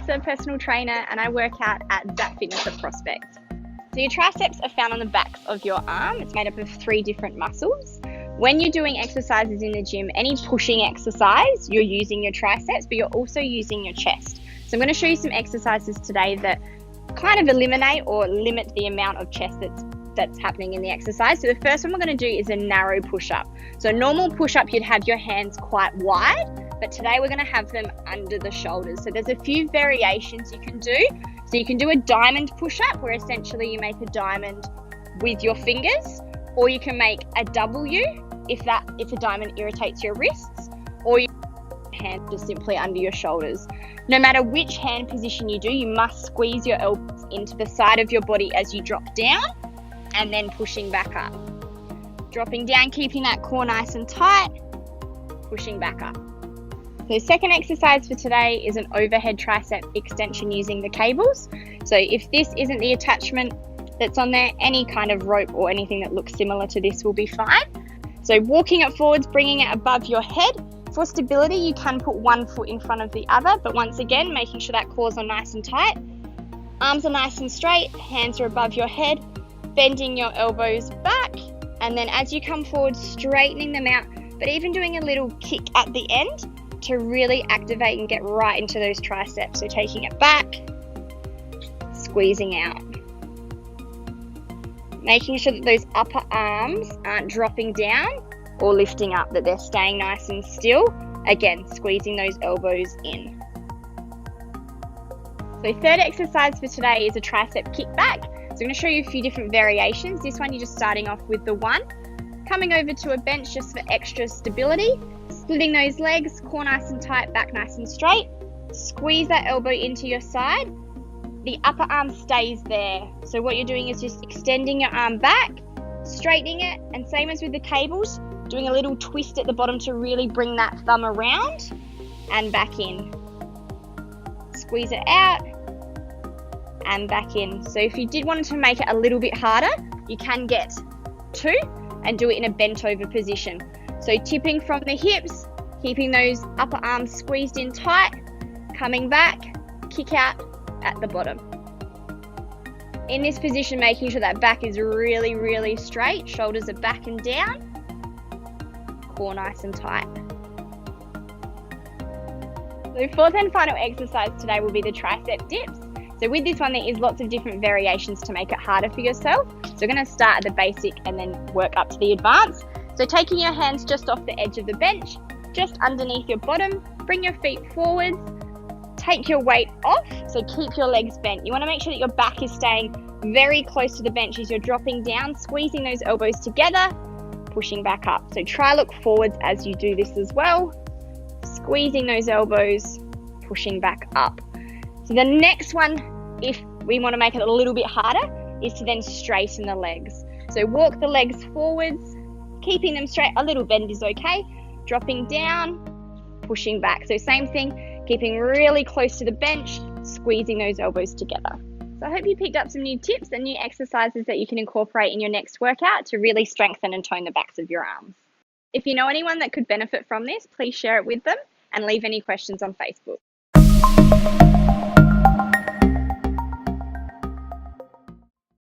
Alyssa, personal trainer, and I work out at Zap Fitness Prospect. So your triceps are found on the backs of your arm. It's made up of 3 different muscles. When you're doing exercises in the gym, any pushing exercise, you're using your triceps, but you're also using your chest. So I'm going to show you some exercises today that kind of eliminate or limit the amount of chest that's happening in the exercise. So the first one we're going to do is a narrow push-up. So a normal push-up, you'd have your hands quite wide, but today we're going to have them under the shoulders. So there's a few variations you can do. So you can do a diamond push-up, where essentially you make a diamond with your fingers, or you can make a W if a diamond irritates your wrists, or your hand just simply under your shoulders. No matter which hand position you do, you must squeeze your elbows into the side of your body as you drop down, and then pushing back up. Dropping down, keeping that core nice and tight, pushing back up. The second exercise for today is an overhead tricep extension using the cables. So if this isn't the attachment that's on there, any kind of rope or anything that looks similar to this will be fine. So walking it forwards, bringing it above your head. For stability, you can put one foot in front of the other, but once again, making sure that cores are nice and tight. Arms are nice and straight, hands are above your head, bending your elbows back, and then as you come forward, straightening them out, but even doing a little kick at the end to really activate and get right into those triceps. So taking it back, squeezing out. Making sure that those upper arms aren't dropping down or lifting up, that they're staying nice and still. Again, squeezing those elbows in. So third exercise for today is a tricep kickback. So I'm going to show you a few different variations. This one, you're just starting off with the 1. Coming over to a bench just for extra stability. Splitting those legs, core nice and tight, back nice and straight. Squeeze that elbow into your side. The upper arm stays there. So what you're doing is just extending your arm back, straightening it, and same as with the cables, doing a little twist at the bottom to really bring that thumb around and back in. Squeeze it out and back in. So if you did want to make it a little bit harder, you can get 2 and do it in a bent over position. So tipping from the hips, keeping those upper arms squeezed in tight, coming back, kick out at the bottom. In this position, making sure that back is really, really straight, shoulders are back and down, core nice and tight. So fourth and final exercise today will be the tricep dips. So with this one, there is lots of different variations to make it harder for yourself. So we're going to start at the basic and then work up to the advanced. So taking your hands just off the edge of the bench, just underneath your bottom, bring your feet forwards, take your weight off, so keep your legs bent. You want to make sure that your back is staying very close to the bench as you're dropping down, squeezing those elbows together, pushing back up. So try look forwards as you do this as well, squeezing those elbows, pushing back up. So the next one, if we want to make it a little bit harder, is to then straighten the legs. So walk the legs forwards, keeping them straight, a little bend is okay, dropping down, pushing back. So same thing, keeping really close to the bench, squeezing those elbows together. So I hope you picked up some new tips and new exercises that you can incorporate in your next workout to really strengthen and tone the backs of your arms. If you know anyone that could benefit from this, please share it with them and leave any questions on Facebook.